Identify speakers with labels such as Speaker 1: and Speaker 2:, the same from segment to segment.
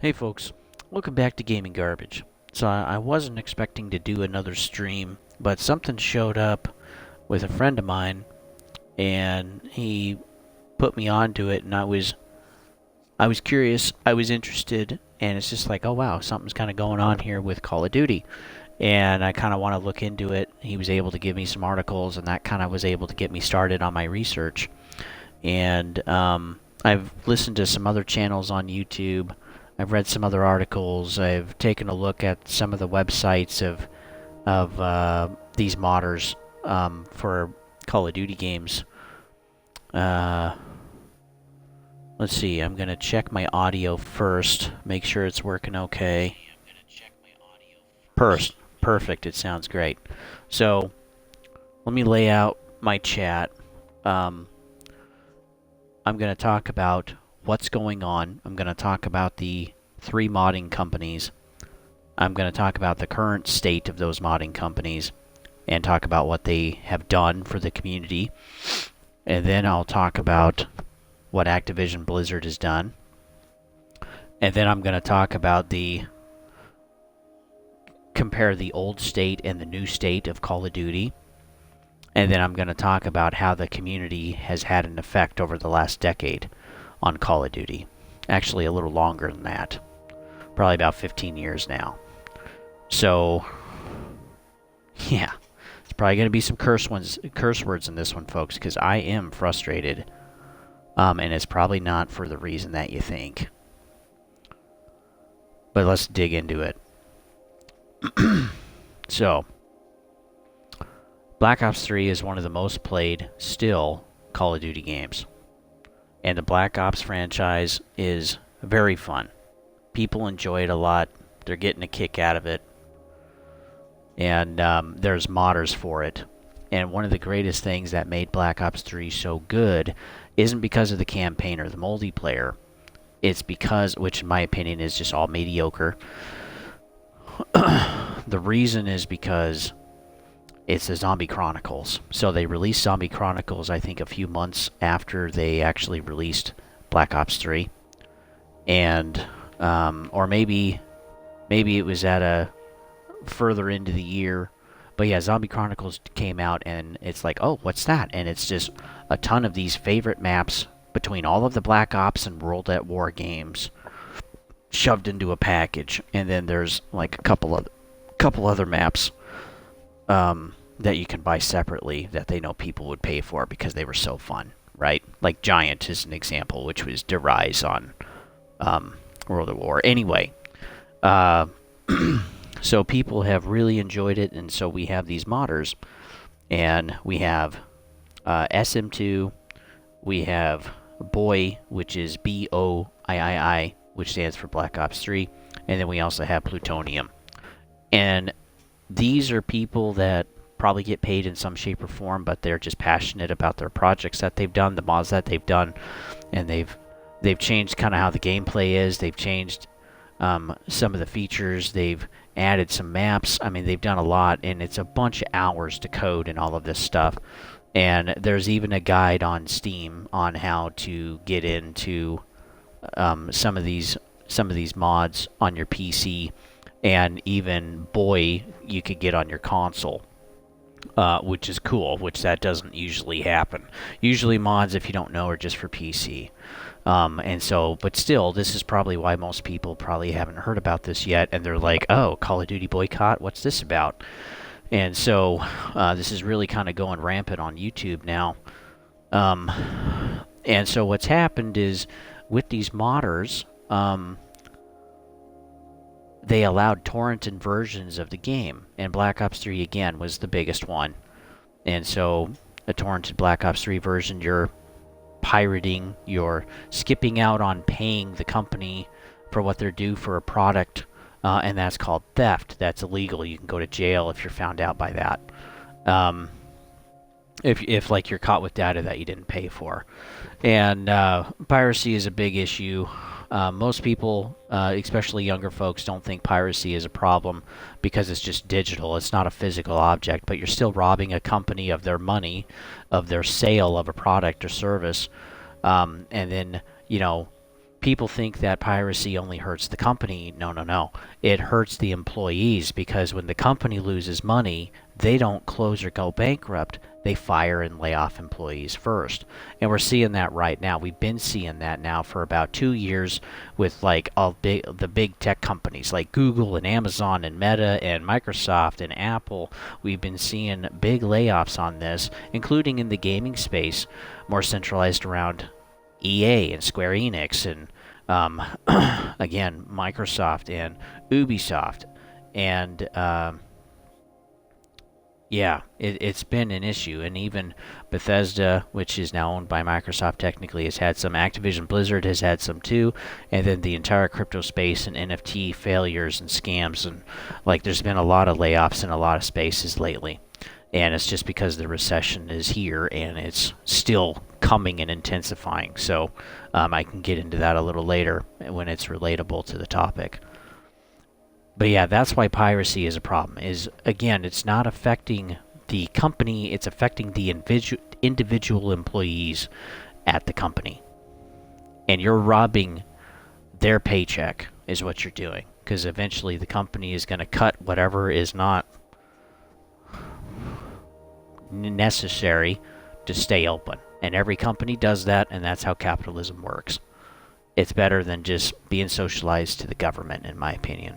Speaker 1: Hey folks, welcome back to Gaming Garbage. So I wasn't expecting to do another stream, but something showed up with a friend of mine, and he put me onto it, and I was curious, I was interested, and it's just like, oh wow, something's kind of going on here with Call of Duty, and I kind of want to look into it. He was able to give me some articles, and that kind of was able to get me started on my research. And I've listened to some other channels on YouTube. I've read some other articles. I've taken a look at some of the websites of these modders for Call of Duty games. Let's see. I'm gonna check my audio first. Make sure it's working okay. Perfect. It sounds great. So let me lay out my chat. I'm gonna talk about what's going on. I'm going to talk about the 3 modding companies. I'm going to talk about the current state of those modding companies and talk about what they have done for the community. And then I'll talk about what Activision Blizzard has done. And then I'm going to talk about compare the old state and the new state of Call of Duty. And then I'm going to talk about how the community has had an effect over the last decade on Call of Duty. Actually, a little longer than that. Probably about 15 years now. So, yeah. There's probably going to be some curse words in this one, folks, because I am frustrated. And it's probably not for the reason that you think. But let's dig into it. So, Black Ops 3 is one of the most played, still, Call of Duty games. And the Black Ops franchise is very fun. People enjoy it a lot. They're getting a kick out of it. And there's modders for it. And one of the greatest things that made Black Ops 3 so good isn't because of the campaign or the multiplayer. It's because, which in my opinion is just all mediocre. The reason is because it's the Zombie Chronicles. So they released Zombie Chronicles, I think, a few months after they actually released Black Ops 3. And, or maybe it was at a further into the year. But yeah, Zombie Chronicles came out and it's like, oh, what's that? And it's just a ton of these favorite maps between all of the Black Ops and World at War games shoved into a package. And then there's like a couple other maps that you can buy separately that they know people would pay for because they were so fun, right? Like Giant is an example, which was Derise on World at War. Anyway, so people have really enjoyed it, and so we have these modders, and we have Sm2, we have BOiii, which is BOiii, which stands for Black Ops 3, and then we also have Plutonium. And these are people that probably get paid in some shape or form, but they're just passionate about their projects that they've done, the mods that they've done, and they've changed kind of how the gameplay is. They've changed some of the features. They've added some maps. I mean, they've done a lot, and it's a bunch of hours to code and all of this stuff. And there's even a guide on Steam on how to get into some of these mods on your PC. And even BOiii you could get on your console, which is cool, which that doesn't usually happen. Usually mods, if you don't know, are just for PC. And so, but still, this is probably why most people probably haven't heard about this yet, and they're like, oh, Call of Duty Boycott, what's this about? And so, this is really kind of going rampant on YouTube now. And so what's happened is, with these modders, they allowed torrented versions of the game, and Black Ops 3 again was the biggest one. And so a torrented Black Ops 3 version, you're pirating, you're skipping out on paying the company for what they're due for a product, and that's called theft. That's illegal. You can go to jail if you're found out by that. If like you're caught with data that you didn't pay for. And piracy is a big issue. Most people, especially younger folks, don't think piracy is a problem because it's just digital. It's not a physical object, but you're still robbing a company of their money, of their sale of a product or service. And then, you know, people think that piracy only hurts the company. No, no, no. It hurts the employees, because when the company loses money, they don't close or go bankrupt. They fire and lay off employees first. And we're seeing that right now. We've been seeing that now for about 2 years with like the big tech companies like Google and Amazon and Meta and Microsoft and Apple. We've been seeing big layoffs on this, including in the gaming space, more centralized around EA and Square Enix and again Microsoft and Ubisoft, and yeah, it's been an issue. And even Bethesda, which is now owned by Microsoft technically, has had some. Activision Blizzard has had some too, and then the entire crypto space and NFT failures and scams, and like there's been a lot of layoffs in a lot of spaces lately. And it's just because the recession is here and it's still coming and intensifying. So I can get into that a little later when it's relatable to the topic. But yeah, that's why piracy is a problem. Is again, it's not affecting the company, it's affecting the individual employees at the company. And you're robbing their paycheck is what you're doing. Because eventually the company is going to cut whatever is not necessary to stay open. And every company does that, and that's how capitalism works. It's better than just being socialized to the government, in my opinion.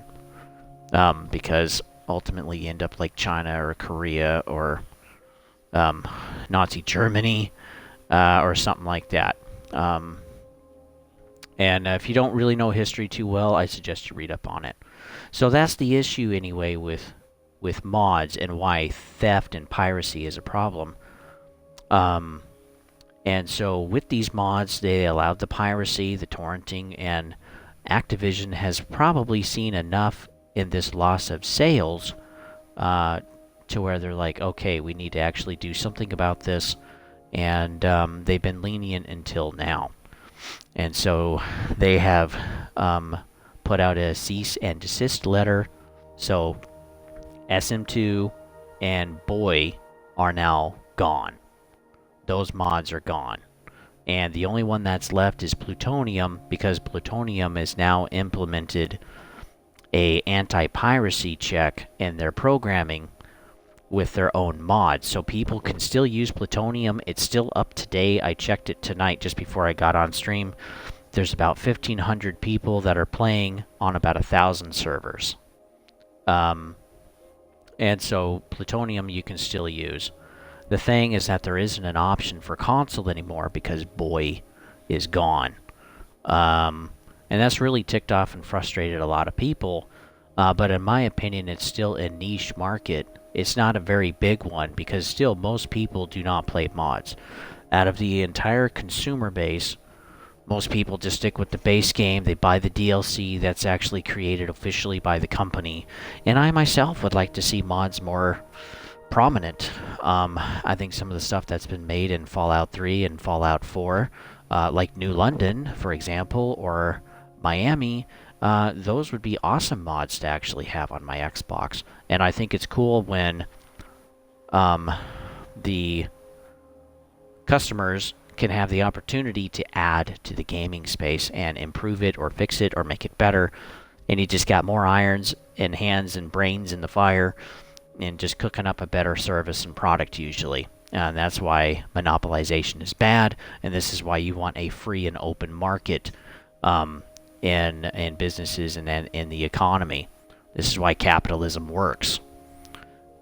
Speaker 1: Because ultimately you end up like China or Korea or Nazi Germany or something like that. And if you don't really know history too well, I suggest you read up on it. So that's the issue anyway with mods and why theft and piracy is a problem. And so with these mods, they allowed the piracy, the torrenting, and Activision has probably seen enough in this loss of sales to where they're like, okay, we need to actually do something about this. And they've been lenient until now. And so they have put out a cease and desist letter. So Sm2 and BOiii are now gone. Those mods are gone. And the only one that's left is Plutonium, because Plutonium has now implemented a anti-piracy check in their programming with their own mods. So people can still use Plutonium. It's still up to date. I checked it tonight just before I got on stream. There's about 1,500 people that are playing on about 1,000 servers. And so Plutonium you can still use. The thing is that there isn't an option for console anymore because BOiii is gone. And that's really ticked off and frustrated a lot of people. But in my opinion, it's still a niche market. It's not a very big one because still most people do not play mods. Out of the entire consumer base, most people just stick with the base game. They buy the DLC that's actually created officially by the company. And I myself would like to see mods more prominent. I think some of the stuff that's been made in Fallout 3 and Fallout 4, like New London, for example, or Miami, those would be awesome mods to actually have on my Xbox. And I think it's cool when the customers can have the opportunity to add to the gaming space and improve it or fix it or make it better. And you just got more irons and hands and brains in the fire and just cooking up a better service and product usually. And that's why monopolization is bad, and this is why you want a free and open market in businesses and in the economy. This is why capitalism works.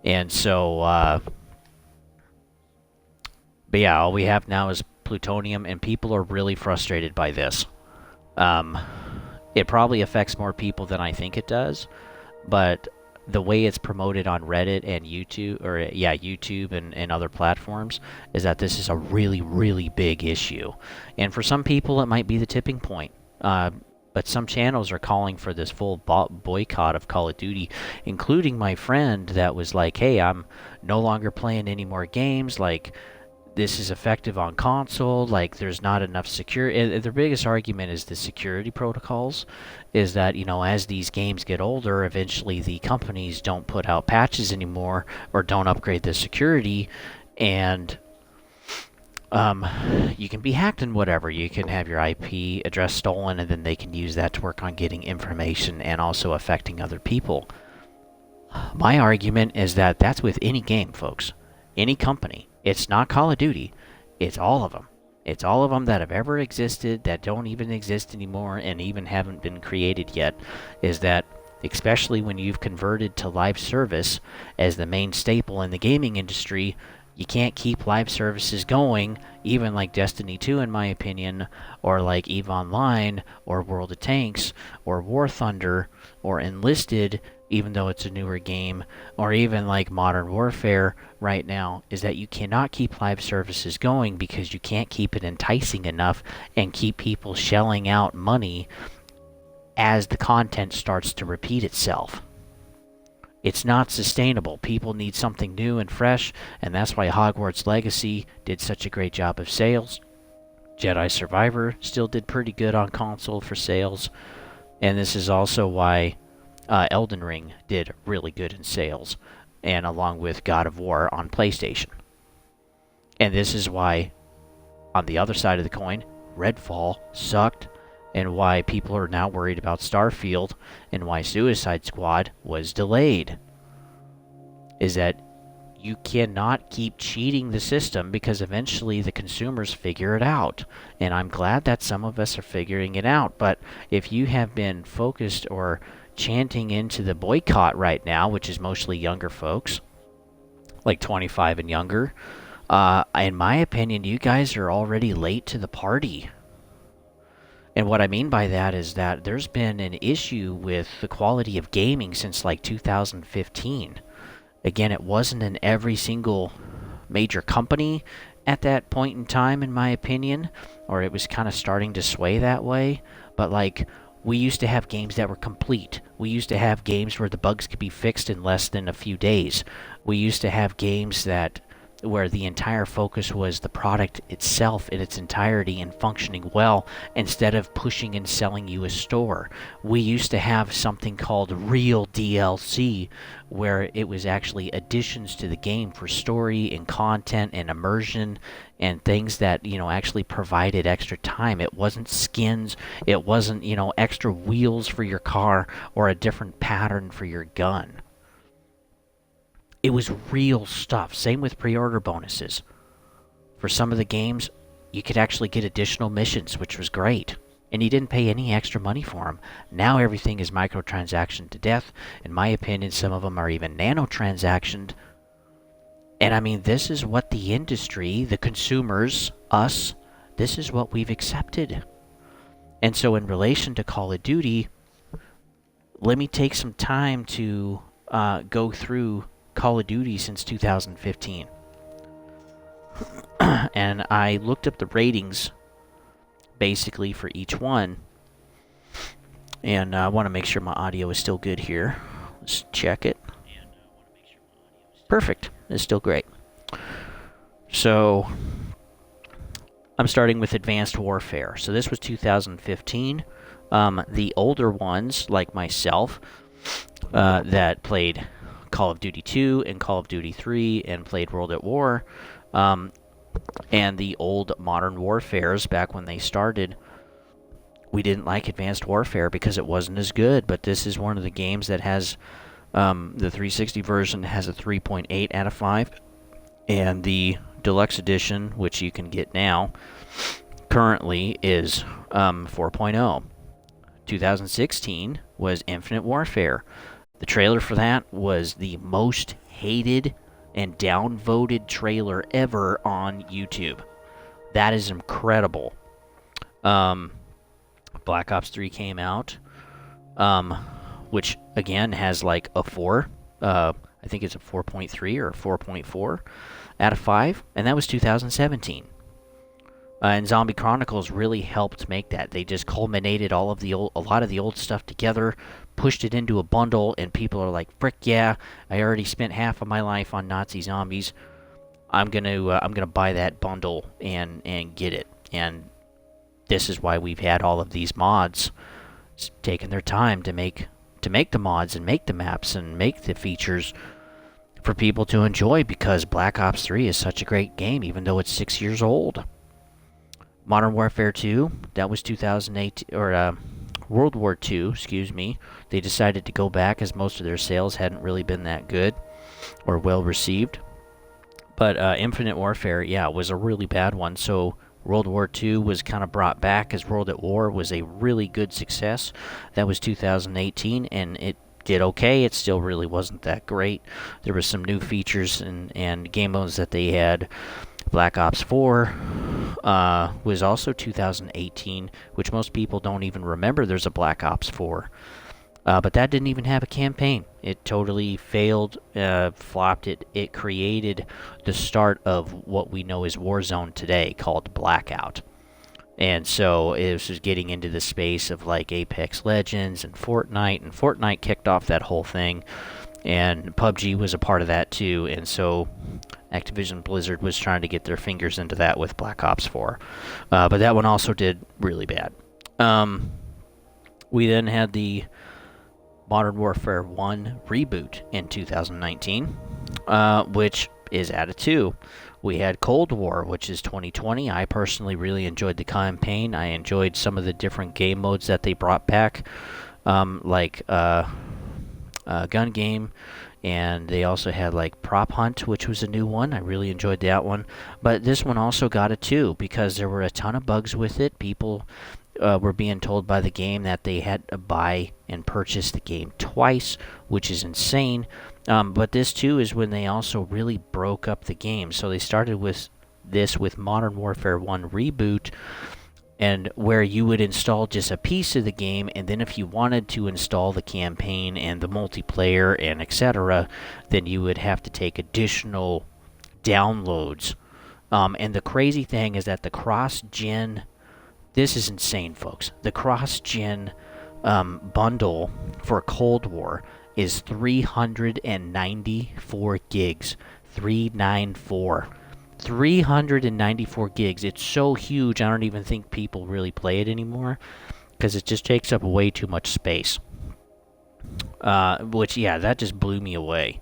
Speaker 1: And so, but yeah, all we have now is Plutonium, and people are really frustrated by this. It probably affects more people than I think it does, but the way it's promoted on Reddit and YouTube, or YouTube and other platforms, is that this is a really, really big issue. And for some people, it might be the tipping point. But some channels are calling for this full boycott of Call of Duty, including my friend that was like, hey, I'm no longer playing any more games, like, this is effective on console, like, there's not enough security. Their biggest argument is the security protocols, is that, you know, as these games get older, eventually the companies don't put out patches anymore, or don't upgrade the security, and you can be hacked and whatever. You can have your IP address stolen, and then they can use that to work on getting information and also affecting other people. My argument is that that's with any game, folks. Any company. It's not Call of Duty. It's all of them. It's all of them that have ever existed, that don't even exist anymore, and even haven't been created yet, is that, especially when you've converted to live service as the main staple in the gaming industry, you can't keep live services going, even like Destiny 2 in my opinion, or like EVE Online, or World of Tanks, or War Thunder, or Enlisted, even though it's a newer game, or even like Modern Warfare right now, is that you cannot keep live services going because you can't keep it enticing enough and keep people shelling out money as the content starts to repeat itself. It's not sustainable. People need something new and fresh, and that's why Hogwarts Legacy did such a great job of sales. Jedi Survivor still did pretty good on console for sales, and this is also why Elden Ring did really good in sales, and along with God of War on PlayStation. And this is why, on the other side of the coin, Redfall sucked, and why people are now worried about Starfield, and why Suicide Squad was delayed. Is that you cannot keep cheating the system, because eventually the consumers figure it out. And I'm glad that some of us are figuring it out, but if you have been focused or chanting into the boycott right now, which is mostly younger folks, like 25 and younger, in my opinion, you guys are already late to the party. And what I mean by that is that there's been an issue with the quality of gaming since like 2015. Again, it wasn't in every single major company at that point in time, in my opinion, or it was kind of starting to sway that way. But like, we used to have games that were complete. We used to have games where the bugs could be fixed in less than a few days. We used to have games where the entire focus was the product itself in its entirety and functioning well, instead of pushing and selling you a store. We used to have something called real DLC, where it was actually additions to the game for story and content and immersion and things that, actually provided extra time. It wasn't skins, it wasn't, extra wheels for your car or a different pattern for your gun. It was real stuff. Same with pre-order bonuses. For some of the games, you could actually get additional missions, which was great. And you didn't pay any extra money for them. Now everything is microtransaction to death. In my opinion, some of them are even nanotransactioned. And I mean, this is what the industry, the consumers, us, this is what we've accepted. And so in relation to Call of Duty, let me take some time to go through Call of Duty since 2015. And I looked up the ratings basically for each one. And I want to make sure my audio is still good here. Let's check it. Perfect. It's still great. So I'm starting with Advanced Warfare. So this was 2015. The older ones, like myself, that played Call of Duty 2 and Call of Duty 3 and played World at War, and the old Modern Warfares back when they started, we didn't like Advanced Warfare because it wasn't as good. But this is one of the games that has the 360 version has a 3.8 out of 5, and the Deluxe Edition, which you can get now, currently is 4.0. 2016 was Infinite Warfare. The trailer for that was the most hated and downvoted trailer ever on YouTube. That is incredible. Black Ops 3 came out, which again has like a 4. I think it's a 4.3 or a 4.4 out of 5, and that was 2017. And Zombie Chronicles really helped make that. They just culminated a lot of the old stuff together, pushed it into a bundle, and people are like, "Frick yeah! I already spent half of my life on Nazi zombies. I'm gonna buy that bundle and get it." And this is why we've had all of these mods. It's taken their time to make the mods and make the maps and make the features for people to enjoy because Black Ops 3 is such a great game, even though it's 6 years old. Modern Warfare 2, that was 2008, or World War II, excuse me. They decided to go back as most of their sales hadn't really been that good or well received. But Infinite Warfare, yeah, was a really bad one. So World War II was kind of brought back as World at War was a really good success. That was 2018, and it did okay. It still really wasn't that great. There was some new features and game modes that they had. Black Ops 4 was also 2018, which most people don't even remember there's a Black Ops 4. But that didn't even have a campaign. It totally failed, flopped. It created the start of what we know as Warzone today, called Blackout. And so it was just getting into the space of like Apex Legends and Fortnite kicked off that whole thing. And PUBG was a part of that too, and so Activision Blizzard was trying to get their fingers into that with Black Ops 4. But that one also did really bad. We then had the Modern Warfare 1 reboot in 2019, which is at a 2. We had Cold War, which is 2020. I personally really enjoyed the campaign. I enjoyed some of the different game modes that they brought back, like gun game, and they also had like Prop Hunt, which was a new one. I really enjoyed that one. But this one also got a 2 because there were a ton of bugs with it. People were being told by the game that they had to buy and purchase the game twice, which is insane. But this too is when they also really broke up the game. So they started with this with Modern Warfare 1 Reboot, and where you would install just a piece of the game, and then if you wanted to install the campaign and the multiplayer and etc., then you would have to take additional downloads. And the crazy thing is that the cross-gen, this is insane, folks. The cross-gen bundle for Cold War is 394 gigs. 394. 394 gigs. It's so huge, I don't even think people really play it anymore because it just takes up way too much space. Which, yeah, that just blew me away.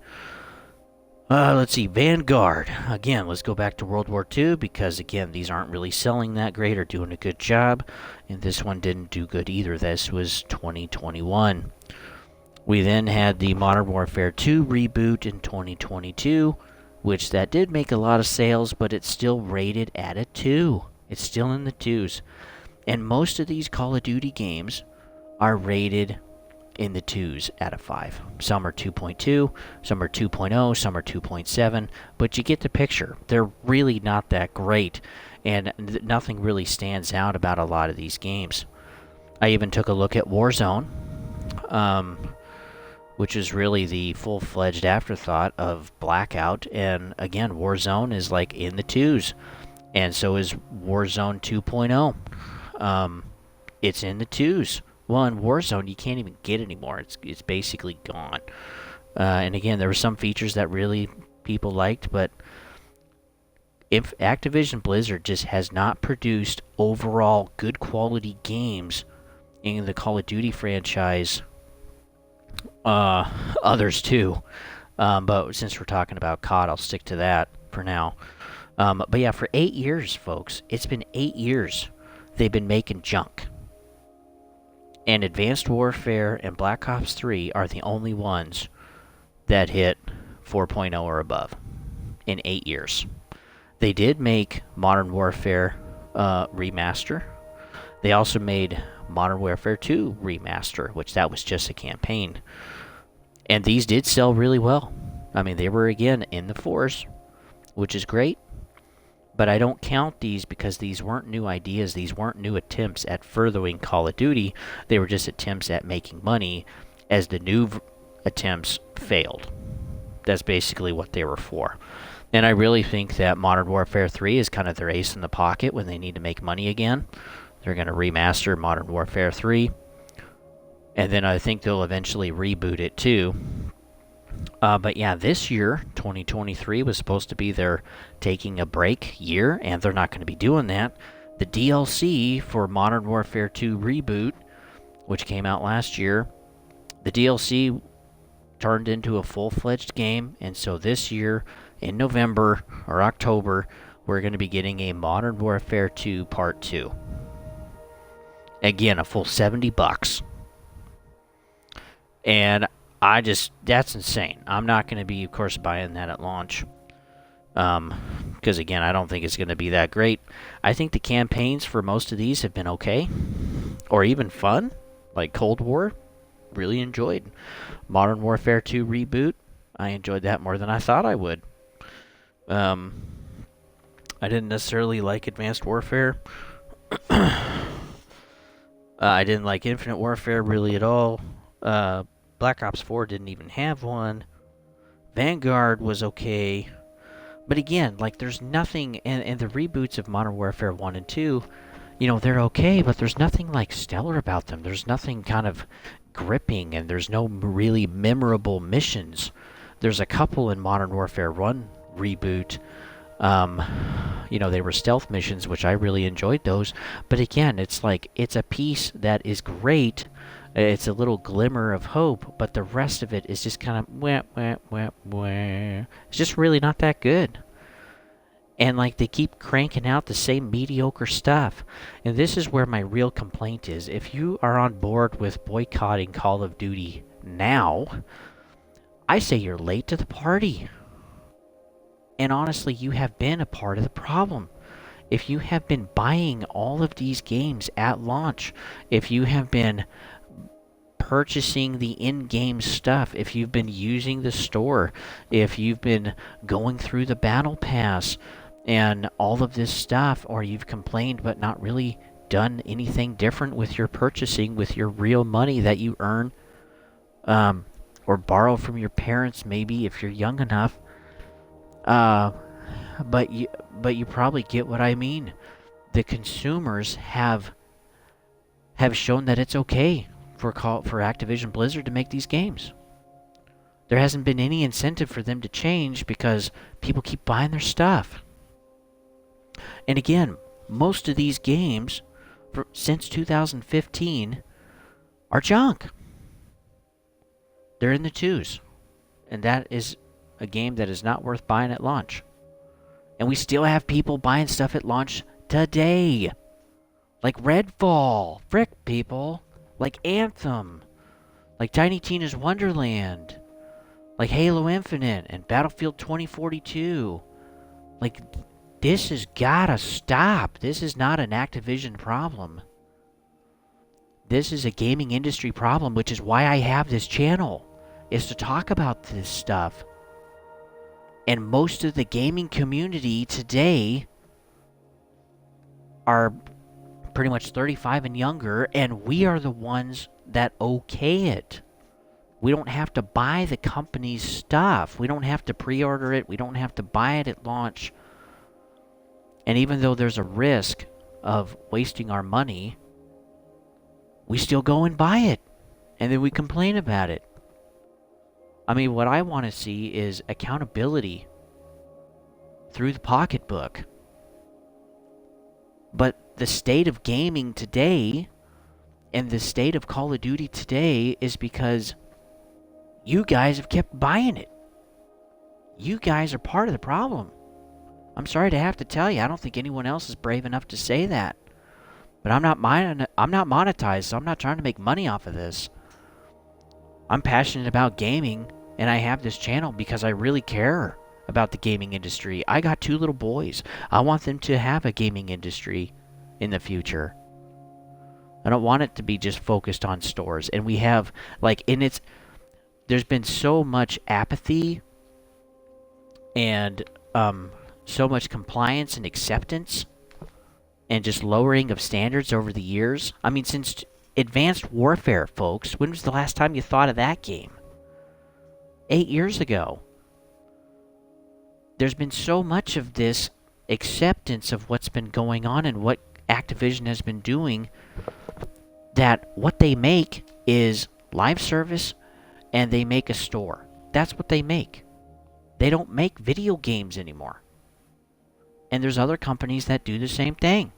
Speaker 1: Let's see, Vanguard. Again, let's go back to World War II because, again, these aren't really selling that great or doing a good job. And this one didn't do good either. This was 2021. We then had the Modern Warfare 2 reboot in 2022, which that did make a lot of sales, but it's still rated at a 2. It's still in the 2s. And most of these Call of Duty games are rated in the 2s out of 5. Some are 2.2, some are 2.0, some are 2.7, but you get the picture. They're really not that great, and nothing really stands out about a lot of these games. I even took a look at Warzone, which is really the full-fledged afterthought of Blackout, and again, Warzone is like in the 2s, and so is Warzone 2.0. It's in the 2s. Well, in Warzone, you can't even get it anymore. It's basically gone. And again, there were some features that really people liked, but if Activision Blizzard just has not produced overall good quality games in the Call of Duty franchise, others too. But since we're talking about COD, I'll stick to that for now. But yeah, for 8 years, folks, it's been 8 years they've been making junk. And Advanced Warfare and Black Ops 3 are the only ones that hit 4.0 or above in 8 years. They did make Modern Warfare Remaster. They also made Modern Warfare 2 Remaster, which that was just a campaign. And these did sell really well. I mean, they were, again, in the 4s, which is great. But I don't count these because these weren't new ideas. These weren't new attempts at furthering Call of Duty. They were just attempts at making money as the new attempts failed. That's basically what they were for. And I really think that Modern Warfare 3 is kind of their ace in the pocket when they need to make money again. They're going to remaster Modern Warfare 3. And then I think they'll eventually reboot it too. But yeah, this year, 2023, was supposed to be their taking a break year, and they're not going to be doing that. The DLC for Modern Warfare 2 Reboot, which came out last year, the DLC turned into a full-fledged game, and so this year, in November or October, we're going to be getting a Modern Warfare 2 Part 2. Again, a full $70. And that's insane. I'm not going to be, of course, buying that at launch. Because, again, I don't think it's going to be that great. I think the campaigns for most of these have been okay. Or even fun. Like Cold War. Really enjoyed. Modern Warfare 2 Reboot. I enjoyed that more than I thought I would. I didn't necessarily like Advanced Warfare. I didn't like Infinite Warfare really at all. Black Ops 4 didn't even have one. Vanguard was okay. But again, like, there's nothing... And the reboots of Modern Warfare 1 and 2, you know, they're okay, but there's nothing, like, stellar about them. There's nothing kind of gripping, and there's no really memorable missions. There's a couple in Modern Warfare 1 reboot. You know, they were stealth missions, which I really enjoyed those. But again, it's like, it's a piece that is great. It's a little glimmer of hope, but the rest of it is just kind of wah, wah, wah, wah. It's just really not that good. And like, they keep cranking out the same mediocre stuff. And this is where my real complaint is. If you are on board with boycotting Call of Duty now, I say you're late to the party. And honestly, you have been a part of the problem. If you have been buying all of these games at launch, if you have been purchasing the in-game stuff, if you've been using the store, if you've been going through the battle pass and all of this stuff, or you've complained but not really done anything different with your purchasing, with your real money that you earn, or borrow from your parents maybe if you're young enough, but you probably get what I mean. The consumers have shown that it's okay for Activision Blizzard to make these games. There hasn't been any incentive for them to change because people keep buying their stuff. And again, most of these games since 2015 are junk. They're in the twos. And that is a game that is not worth buying at launch. And we still have people buying stuff at launch today. Like Redfall. Frick, people. Like Anthem. Like Tiny Tina's Wonderland. Like Halo Infinite and Battlefield 2042. Like, this has gotta stop. This is not an Activision problem. This is a gaming industry problem, which is why I have this channel, is to talk about this stuff. And most of the gaming community today are pretty much 35 and younger, and we are the ones that okay it. We don't have to buy the company's stuff. We don't have to pre-order it. We don't have to buy it at launch. And even though there's a risk of wasting our money, we still go and buy it. And then we complain about it. I mean, what I want to see is accountability through the pocketbook. But the state of gaming today and the state of Call of Duty today is because you guys have kept buying it. You guys are part of the problem. I'm sorry to have to tell you, I don't think anyone else is brave enough to say that. But I'm not monetized, so I'm not trying to make money off of this. I'm passionate about gaming, and I have this channel because I really care about the gaming industry. I got 2 little boys. I want them to have a gaming industry in the future. I don't want it to be just focused on stores. And we have, like, there's been so much apathy and so much compliance and acceptance and just lowering of standards over the years. I mean, since Advanced Warfare, folks, when was the last time you thought of that game? 8 years ago. There's been so much of this acceptance of what's been going on and what Activision has been doing that what they make is live service and they make a store. That's what they make. They don't make video games anymore. And there's other companies that do the same thing.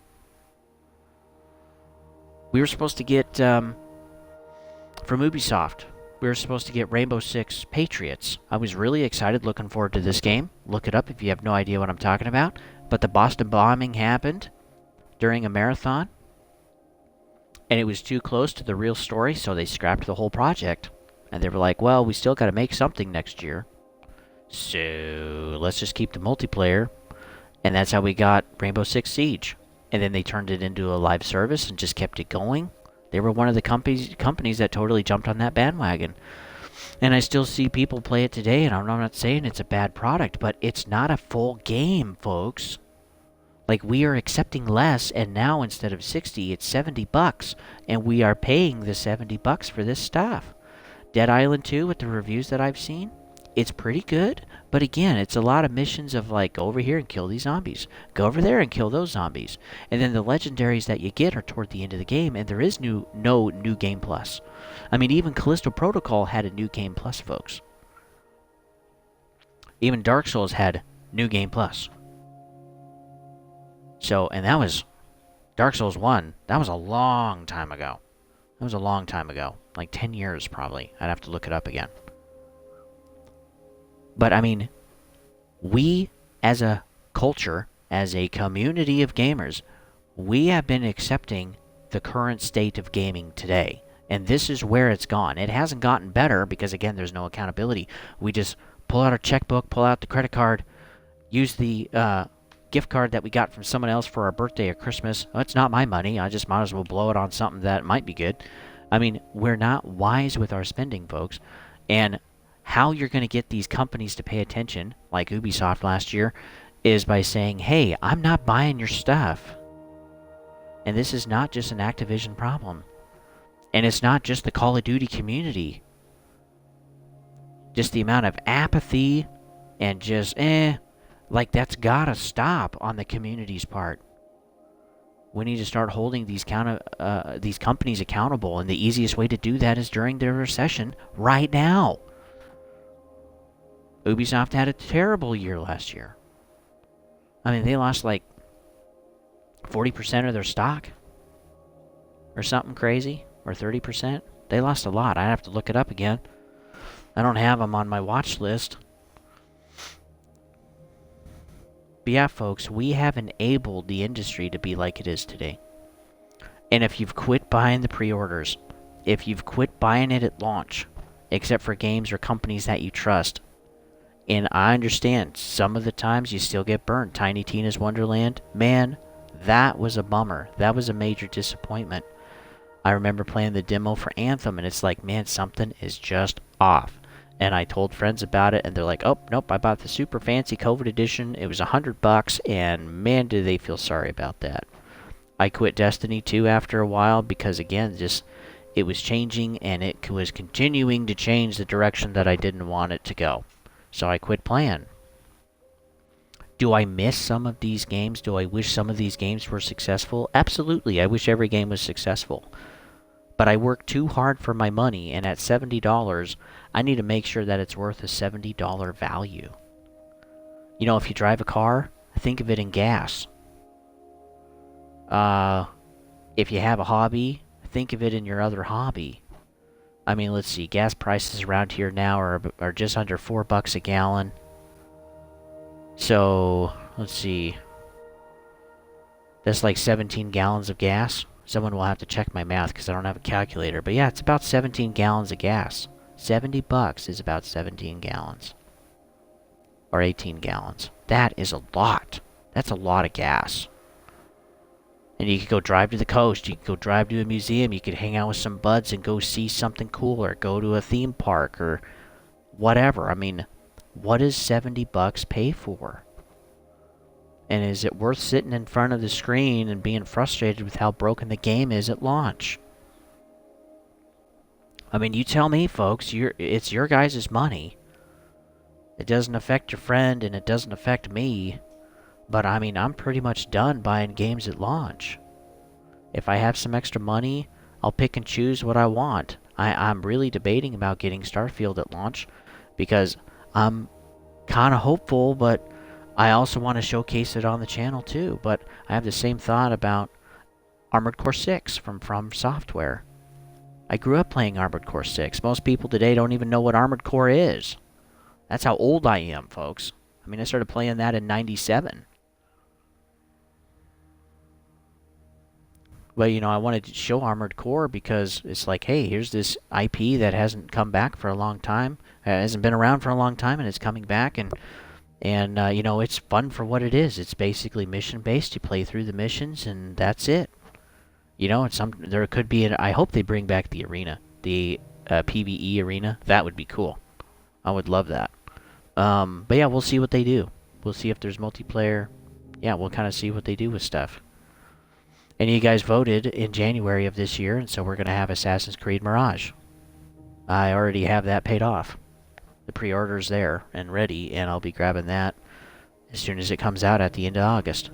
Speaker 1: We were supposed to get, from Ubisoft, we were supposed to get Rainbow Six Patriots. I was really excited, looking forward to this game. Look it up if you have no idea what I'm talking about. But the Boston bombing happened during a marathon, and it was too close to the real story, so they scrapped the whole project. And they were like, well, we still got to make something next year, so let's just keep the multiplayer. And that's how we got Rainbow Six Siege. And then they turned it into a live service and just kept it going. They were one of the companies that totally jumped on that bandwagon. And I still see people play it today, and I'm not saying it's a bad product, but it's not a full game, folks. Like, we are accepting less, and now instead of 60, it's $70, and we are paying the $70 for this stuff. Dead Island 2, with the reviews that I've seen, it's pretty good, but again, it's a lot of missions of like, go over here and kill these zombies, go over there and kill those zombies, and then the legendaries that you get are toward the end of the game, and there is no new game plus. I mean, even Callisto Protocol had a new game plus, folks. Even Dark Souls had new game plus. So, and that was Dark Souls 1. That was a long time ago. Like 10 years probably. I'd have to look it up again. But I mean, we as a culture, as a community of gamers, we have been accepting the current state of gaming today. And this is where it's gone. It hasn't gotten better because, again, there's no accountability. We just pull out our checkbook, pull out the credit card, use the gift card that we got from someone else for our birthday or Christmas. Oh, it's not my money. I just might as well blow it on something that might be good. I mean, we're not wise with our spending, folks. And how you're going to get these companies to pay attention, like Ubisoft last year, is by saying, hey, I'm not buying your stuff. And this is not just an Activision problem. And it's not just the Call of Duty community. Just the amount of apathy and just, like, that's gotta stop on the community's part. We need to start holding these companies accountable, and the easiest way to do that is during their recession right now. Ubisoft had a terrible year last year. I mean, they lost like 40% of their stock or something crazy, or 30%. They lost a lot. I have to look it up again. I don't have them on my watch list. But yeah, folks, we have enabled the industry to be like it is today. And if you've quit buying the pre-orders, if you've quit buying it at launch, except for games or companies that you trust, and I understand some of the times you still get burned. Tiny Tina's Wonderland, man, that was a bummer. That was a major disappointment. I remember playing the demo for Anthem, and it's like, man, something is just off. And I told friends about it, and they're like, oh, nope, I bought the super fancy COVID edition. It was $100, and man, do they feel sorry about that. I quit Destiny 2 after a while because, again, just it was changing, and it was continuing to change the direction that I didn't want it to go. So I quit playing. Do I miss some of these games? Do I wish some of these games were successful? Absolutely. I wish every game was successful. But I work too hard for my money, and at $70, I need to make sure that it's worth a $70 value. You know, if you drive a car, think of it in gas. If you have a hobby, think of it in your other hobby. I mean, let's see, gas prices around here now are just under $4 a gallon. So, let's see. That's like 17 gallons of gas. Someone will have to check my math because I don't have a calculator. But yeah, it's about 17 gallons of gas. $70 is about 17 gallons. Or 18 gallons. That is a lot. That's a lot of gas. And you could go drive to the coast, you could go drive to a museum, you could hang out with some buds and go see something cool, or go to a theme park, or whatever. I mean, what does $70 pay for? And is it worth sitting in front of the screen and being frustrated with how broken the game is at launch? I mean, you tell me, folks, it's your guys' money. It doesn't affect your friend, and it doesn't affect me. But, I mean, I'm pretty much done buying games at launch. If I have some extra money, I'll pick and choose what I want. I'm really debating about getting Starfield at launch, because I'm kind of hopeful, but I also want to showcase it on the channel too. But I have the same thought about Armored Core 6 from Software. I grew up playing Armored Core 6. Most people today don't even know what Armored Core is. That's how old I am, folks. I mean, I started playing that in 97. But, you know, I wanted to show Armored Core because it's like, hey, here's this IP that hasn't come back for a long time. Hasn't been around for a long time, and it's coming back. And you know, it's fun for what it is. It's basically mission-based. You play through the missions, and that's it. You know, there could be I hope they bring back the arena. The PvE arena. That would be cool. I would love that. But yeah, we'll see what they do. We'll see if there's multiplayer. Yeah, we'll kind of see what they do with stuff. And you guys voted in January of this year, and so we're going to have Assassin's Creed Mirage. I already have that paid off. The pre-order's there and ready, and I'll be grabbing that as soon as it comes out at the end of August.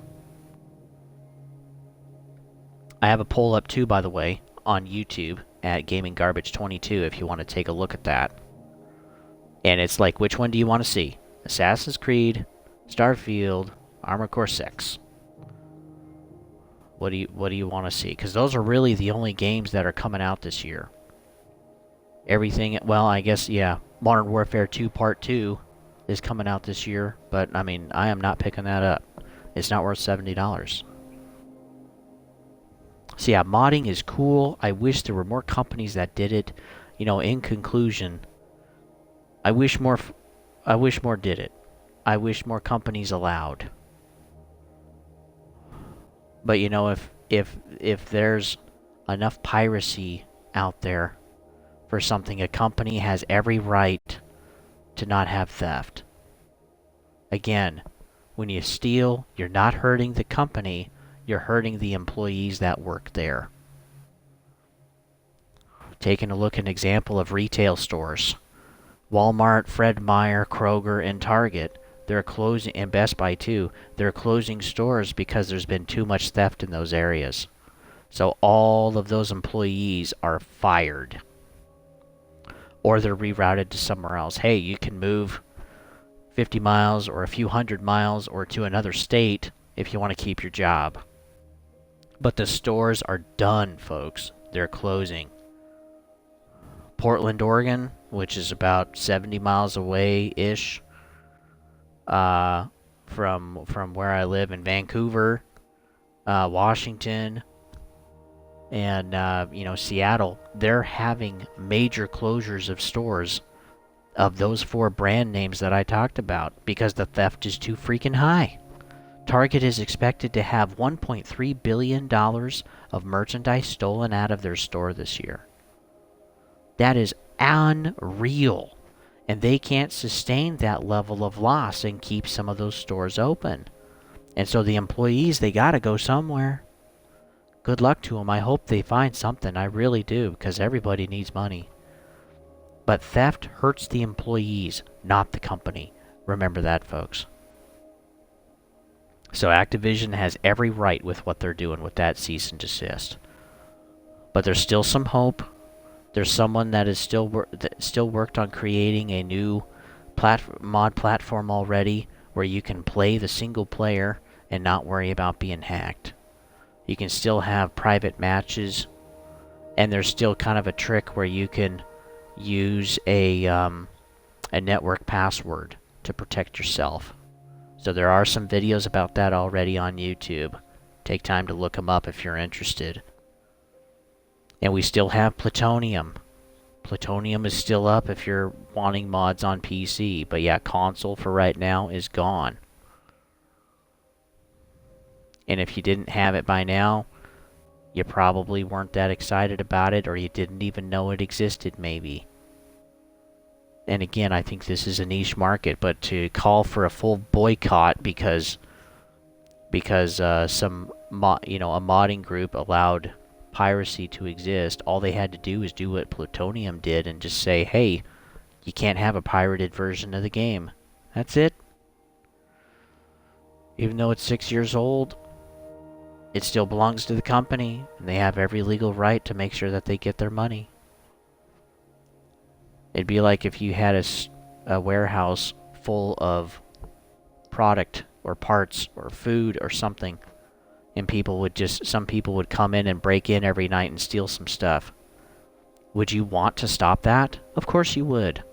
Speaker 1: I have a poll up too, by the way, on YouTube at Gaming Garbage 22 if you want to take a look at that. And it's like, which one do you want to see? Assassin's Creed, Starfield, Armored Core 6. What do you want to see? Because those are really the only games that are coming out this year. Everything, well, I guess, yeah, Modern Warfare 2 Part 2 is coming out this year, but, I mean, I am not picking that up. It's not worth $70. So, yeah, modding is cool. I wish there were more companies that did it. You know, in conclusion, I wish more did it. I wish more companies allowed. But, you know, if there's enough piracy out there for something, a company has every right to not have theft. Again, when you steal, you're not hurting the company, you're hurting the employees that work there. Taking a look at an example of retail stores. Walmart, Fred Meyer, Kroger, and Target, they're closing, and Best Buy too, they're closing stores because there's been too much theft in those areas. So all of those employees are fired. Or they're rerouted to somewhere else. Hey, you can move 50 miles or a few hundred miles or to another state if you want to keep your job. But the stores are done, folks. They're closing. Portland, Oregon, which is about 70 miles away-ish from where I live in Vancouver, Washington, and you know, Seattle, they're having major closures of stores of those 4 brand names that I talked about because the theft is too freaking high. Target is expected to have $1.3 billion of merchandise stolen out of their store this year. That is unreal. And they can't sustain that level of loss and keep some of those stores open. And so the employees, they got to go somewhere. Good luck to them. I hope they find something. I really do, because everybody needs money. But theft hurts the employees, not the company. Remember that, folks. So Activision has every right with what they're doing with that cease and desist. But there's still some hope. There's someone that is still worked on creating a new mod platform already where you can play the single player and not worry about being hacked. You can still have private matches, and there's still kind of a trick where you can use a network password to protect yourself. So there are some videos about that already on YouTube. Take time to look them up if you're interested. And we still have Plutonium. Plutonium is still up if you're wanting mods on PC. But yeah, console for right now is gone. And if you didn't have it by now, you probably weren't that excited about it, or you didn't even know it existed, maybe. And again, I think this is a niche market, but to call for a full boycott because a modding group allowed piracy to exist, all they had to do is do what Plutonium did and just say, hey, you can't have a pirated version of the game. That's it. Even though it's 6 years old, it still belongs to the company, and they have every legal right to make sure that they get their money. It'd be like if you had a warehouse full of product or parts or food or something, and some people would come in and break in every night and steal some stuff. Would you want to stop that? Of course you would.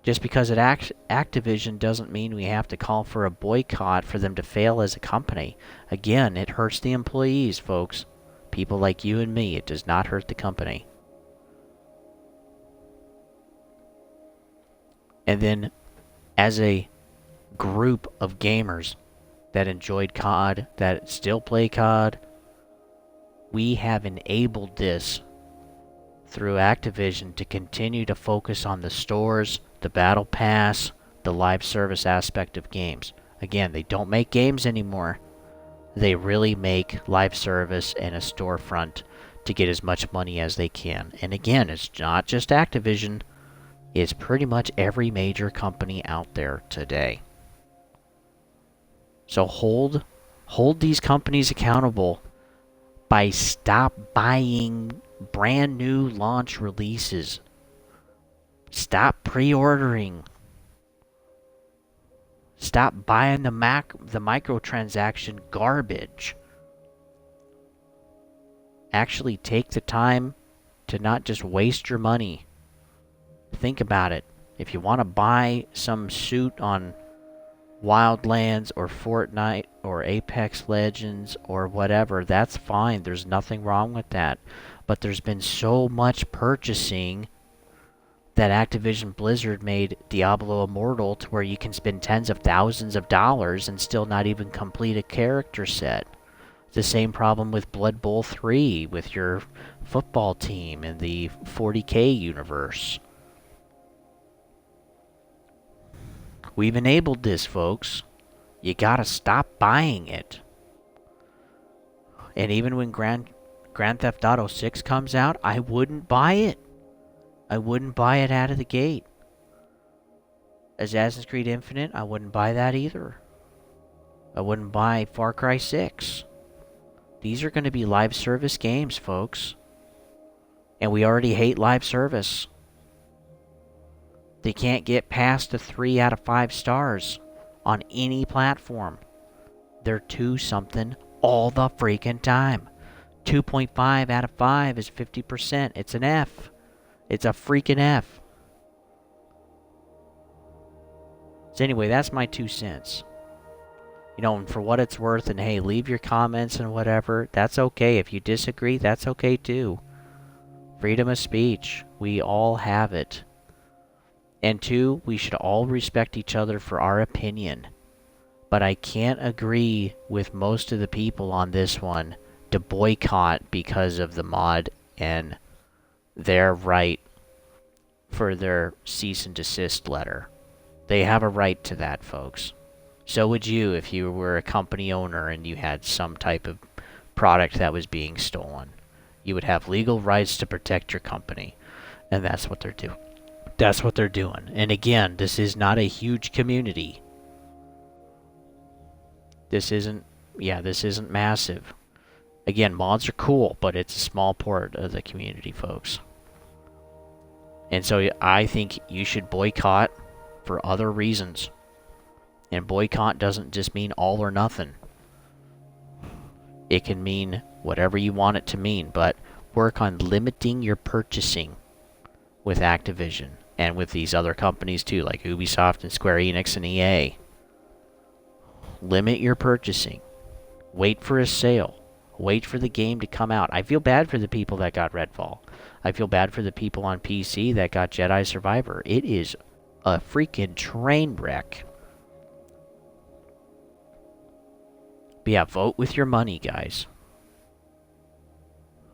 Speaker 1: Just because it Activision doesn't mean we have to call for a boycott for them to fail as a company. Again, it hurts the employees, folks. People like you and me. It does not hurt the company. And then, as a group of gamers that enjoyed COD, that still play COD, we have enabled this through Activision to continue to focus on the stores, the battle pass, the live service aspect of games. Again, they don't make games anymore. They really make live service and a storefront to get as much money as they can. And again, it's not just Activision. It's pretty much every major company out there today. So hold these companies accountable by stop buying brand new launch releases. Stop pre-ordering. Stop buying the microtransaction garbage. Actually take the time to not just waste your money. Think about it. If you want to buy some suit on Wildlands or Fortnite or Apex Legends or whatever, that's fine. There's nothing wrong with that. But there's been so much purchasing that Activision Blizzard made Diablo Immortal to where you can spend tens of thousands of dollars and still not even complete a character set. The same problem with Blood Bowl 3 with your football team in the 40K universe. We've enabled this, folks. You gotta stop buying it. And even when Grand Theft Auto 6 comes out, I wouldn't buy it. I wouldn't buy it out of the gate. Assassin's Creed Infinite, I wouldn't buy that either. I wouldn't buy Far Cry 6. These are going to be live service games, folks. And we already hate live service. They can't get past the 3 out of 5 stars on any platform. They're 2-something all the freaking time. 2.5 out of 5 is 50%. It's an F. It's a freaking F. So anyway, that's my 2 cents. You know, and for what it's worth, and hey, leave your comments and whatever. That's okay. If you disagree, that's okay too. Freedom of speech. We all have it. And 2, we should all respect each other for our opinion. But I can't agree with most of the people on this one to boycott because of the mod and their right for their cease and desist letter. They have a right to that, folks. So would you if you were a company owner and you had some type of product that was being stolen. You would have legal rights to protect your company. And that's what they're doing. That's what they're doing. And again, this is not a huge community. This isn't massive. Again, mods are cool, but it's a small part of the community, folks. And so I think you should boycott for other reasons. And boycott doesn't just mean all or nothing. It can mean whatever you want it to mean, but work on limiting your purchasing with Activision and with these other companies too, like Ubisoft and Square Enix and EA. Limit your purchasing. Wait for a sale. Wait for the game to come out. I feel bad for the people that got Redfall. I feel bad for the people on PC that got Jedi Survivor. It is a freaking train wreck. But yeah, vote with your money, guys.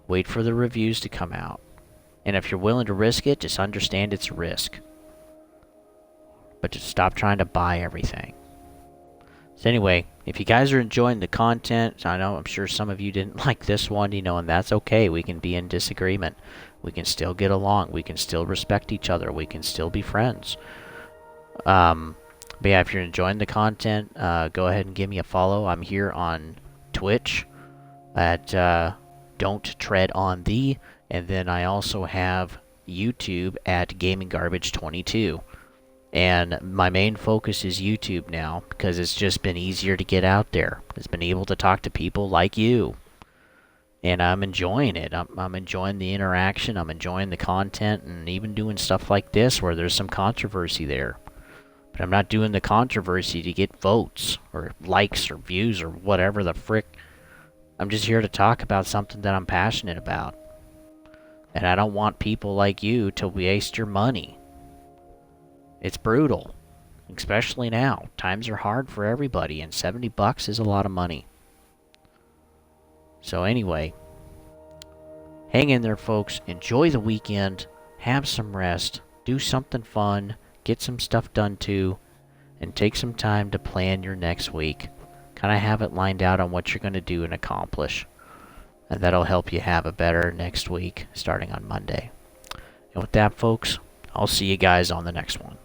Speaker 1: Wait for the reviews to come out. And if you're willing to risk it, just understand it's a risk. But just stop trying to buy everything. So anyway, if you guys are enjoying the content, I know I'm sure some of you didn't like this one, and that's okay. We can be in disagreement. We can still get along. We can still respect each other. We can still be friends. But yeah, if you're enjoying the content, go ahead and give me a follow. I'm here on Twitch at Don't Tread on Thee. And then I also have YouTube at Gaming Garbage 22. And my main focus is YouTube now because it's just been easier to get out there. It's been able to talk to people like you. And I'm enjoying it. I'm enjoying the interaction. I'm enjoying the content, and even doing stuff like this where there's some controversy there. But I'm not doing the controversy to get votes or likes or views or whatever the frick. I'm just here to talk about something that I'm passionate about. And I don't want people like you to waste your money. It's brutal. Especially now. Times are hard for everybody, and $70 is a lot of money. So anyway, hang in there, folks. Enjoy the weekend. Have some rest. Do something fun. Get some stuff done too. And take some time to plan your next week. Kind of have it lined out on what you're going to do and accomplish. And that'll help you have a better next week starting on Monday. And with that, folks, I'll see you guys on the next one.